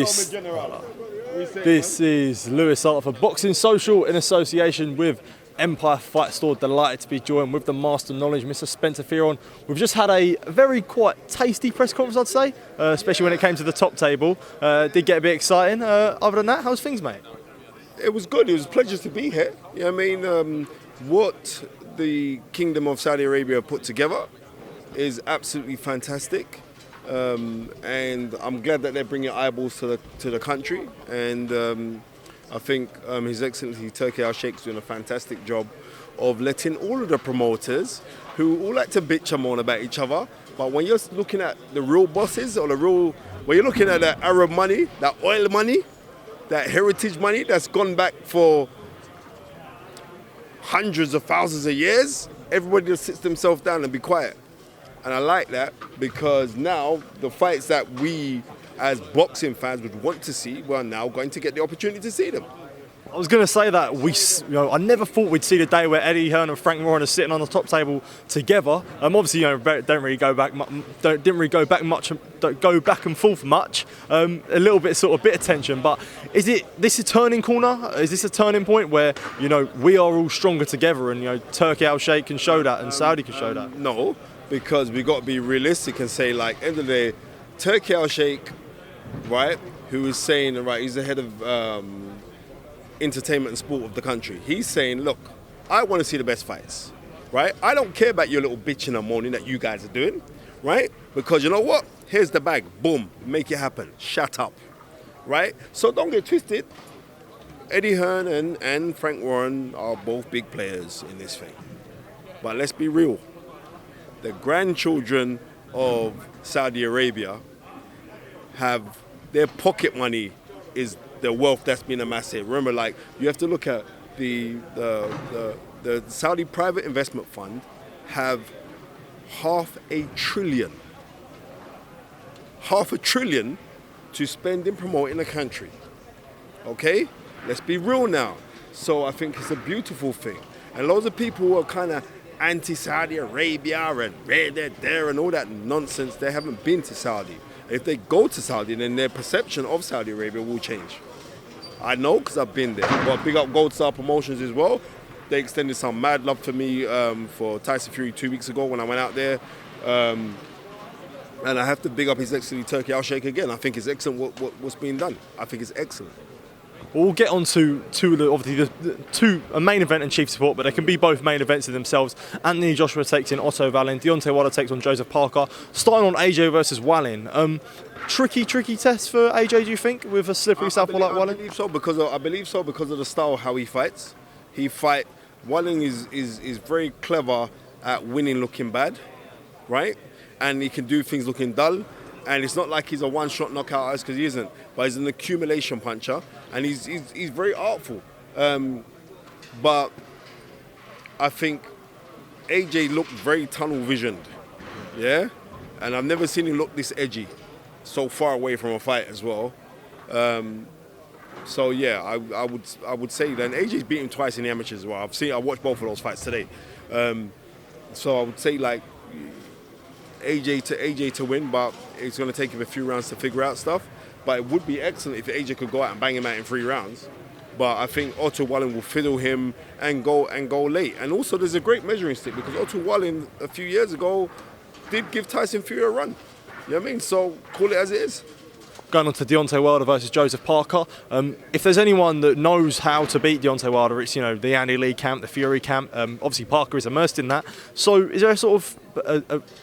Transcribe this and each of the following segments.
This is Lewis Hart for Boxing Social in association with Empire Fight Store. Delighted to be joined with the master knowledge, Mr. Spencer Fearon. We've just had a very quite tasty press conference, I'd say, especially when it came to the top table. Did get a bit exciting. Other than that, how's things, mate? It was good. It was a pleasure to be here. You know what I mean? What the Kingdom of Saudi Arabia put together is absolutely fantastic. And I'm glad that they're bringing eyeballs to the country. And I think His Excellency Turki Al-Sheikh is doing a fantastic job of letting all of the promoters who all like to bitch and moan about each other, but when you're looking at the real bosses or when you're looking at that Arab money, that oil money, that heritage money that's gone back for hundreds of thousands of years, everybody just sits themselves down and be quiet. And I like that because now the fights that we as boxing fans would want to see, we're now going to get the opportunity to see them. I was going to say that I never thought we'd see the day where Eddie Hearn and Frank Warren are sitting on the top table together. Obviously, didn't really go back and forth much. A little bit, bit of tension. But is this a turning corner? Is this a turning point where we are all stronger together and Turki Al-Sheikh can show that and Saudi can show that? No, because we got to be realistic and say, like, end of the day, Turki Al-Sheikh, right, who is saying, right, he's the head of entertainment and sport of the country. He's saying, look, I want to see the best fights, right? I don't care about your little bitching and moaning that you guys are doing, right? Because you know what? Here's the bag. Boom. Make it happen. Shut up, right? So don't get twisted. Eddie Hearn and Frank Warren are both big players in this thing. But let's be real. The grandchildren of Saudi Arabia have their pocket money is the wealth that's been amassed here. Remember, like, you have to look at the Saudi Private Investment Fund have half a trillion to spend in promoting the country. Okay? Let's be real now. So I think it's a beautiful thing. And loads of people who are kind of anti-Saudi Arabia and there and all that nonsense, they haven't been to Saudi. If they go to Saudi, then their perception of Saudi Arabia will change. I know because I've been there. But big up Gold Star Promotions as well. They extended some mad love to me for Tyson Fury 2 weeks ago when I went out there. And I have to big up His Excellency Turki Al-Sheikh again. I think it's excellent what's being done. I think it's excellent. We'll get on to a main event and chief support, but they can be both main events in themselves. Anthony Joshua takes in Otto Wallin. Deontay Wilder takes on Joseph Parker. Starting on AJ versus Wallin. Tricky test for AJ, do you think, with a slippery southpaw like Wallin? I believe so because of the style how he fights. Wallin is very clever at winning looking bad, right? And he can do things looking dull. And it's not like he's a one-shot knockout artist, because he isn't. But he's an accumulation puncher, and he's very artful. But I think AJ looked very tunnel-visioned, yeah? And I've never seen him look this edgy, so far away from a fight as well. So yeah, I would say that AJ's beat him twice in the amateurs as well. I watched both of those fights today. So I would say, like, AJ to win, but it's going to take him a few rounds to figure out stuff. But it would be excellent if AJ could go out and bang him out in 3 rounds. But I think Otto Wallin will fiddle him and go late. And also, there's a great measuring stick because Otto Wallin a few years ago did give Tyson Fury a run. You know what I mean? So call it as it is. Going on to Deontay Wilder versus Joseph Parker. If there's anyone that knows how to beat Deontay Wilder, it's the Andy Lee camp, the Fury camp. Obviously, Parker is immersed in that. So, is there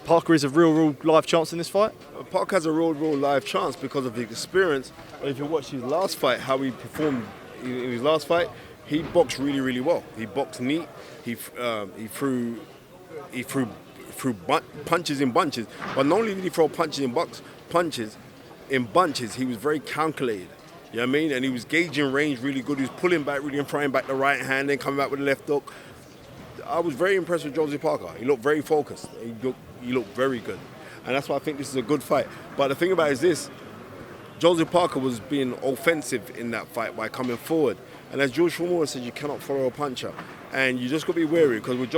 Parker is a real live chance in this fight? Parker has a real live chance because of his experience. If you watch his last fight, how he performed in his last fight, he boxed really well. He boxed neat. He threw punches in bunches. But not only did he throw punches in bunches, he was very calculated. You know what I mean? And he was gauging range really good. He was pulling back really and throwing back the right hand, then coming back with the left hook. I was very impressed with Joseph Parker. He looked very focused. He looked very good. And that's why I think this is a good fight. But the thing about it is this, Joseph Parker was being offensive in that fight by coming forward. And as George Foreman said, you cannot follow a puncher. And you just got to be wary because with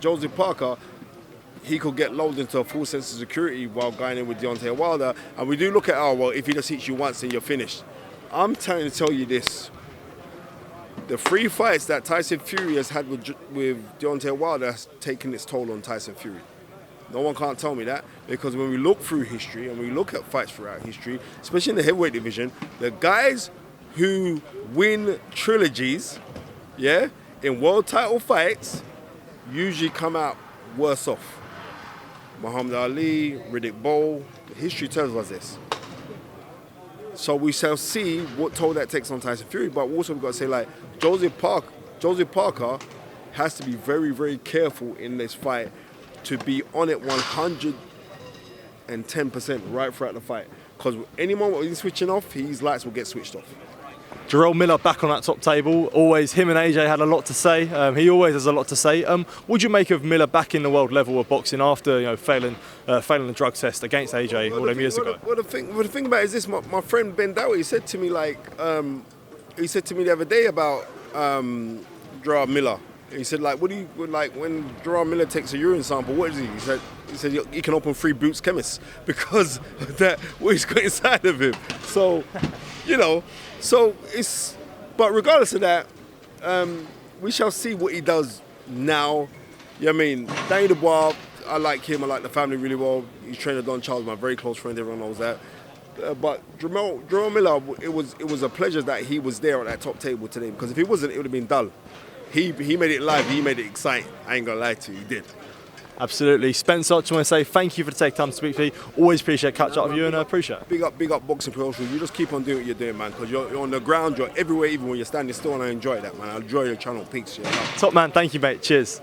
Joseph Parker, he could get lulled into a full sense of security while going in with Deontay Wilder. And we do look at, oh, well, if he just hits you once, then you're finished. I'm trying to tell you this. The 3 fights that Tyson Fury has had with Deontay Wilder has taken its toll on Tyson Fury. No one can't tell me that, because when we look through history and we look at fights throughout history, especially in the heavyweight division, the guys who win trilogies, in world title fights, usually come out worse off. Muhammad Ali, Riddick Bowe, history tells us this. So we shall see what toll that takes on Tyson Fury, but also we've got to say, like, Joseph Parker has to be very, very careful in this fight to be on it 110% right throughout the fight. Because any moment he's switching off, his lights will get switched off. Jarrell Miller back on that top table. Always, him and AJ had a lot to say. He always has a lot to say. What do you make of Miller back in the world level of boxing after failing the drug test against AJ all them years ago? Well, the thing about it is this. My friend Ben Dowie, he said to me he said to me the other day about Jarrell Miller. He said, like, what do you like when Jarrell Miller takes a urine sample? What is he? He said he can open 3 Boots chemists because of that what he's got inside of him. So, so it's. But regardless of that, we shall see what he does now. I mean, Danny Dubois, I like him. I like the family really well. He's trainer Don Charles, my very close friend. Everyone knows that. But Jarrell Miller, it was a pleasure that he was there at that top table today, because if he wasn't, it would have been dull. He made it live, he made it exciting. I ain't gonna lie to you, he did. Absolutely. Spencer, I just want to say thank you for taking time to speak to me. Always appreciate catch up with you, and I appreciate it. Big up Boxing Promotion. You just keep on doing what you're doing, man, because you're on the ground, you're everywhere, even when you're standing still, and I enjoy that, man. I enjoy your channel. Peace. Top man, thank you, mate. Cheers.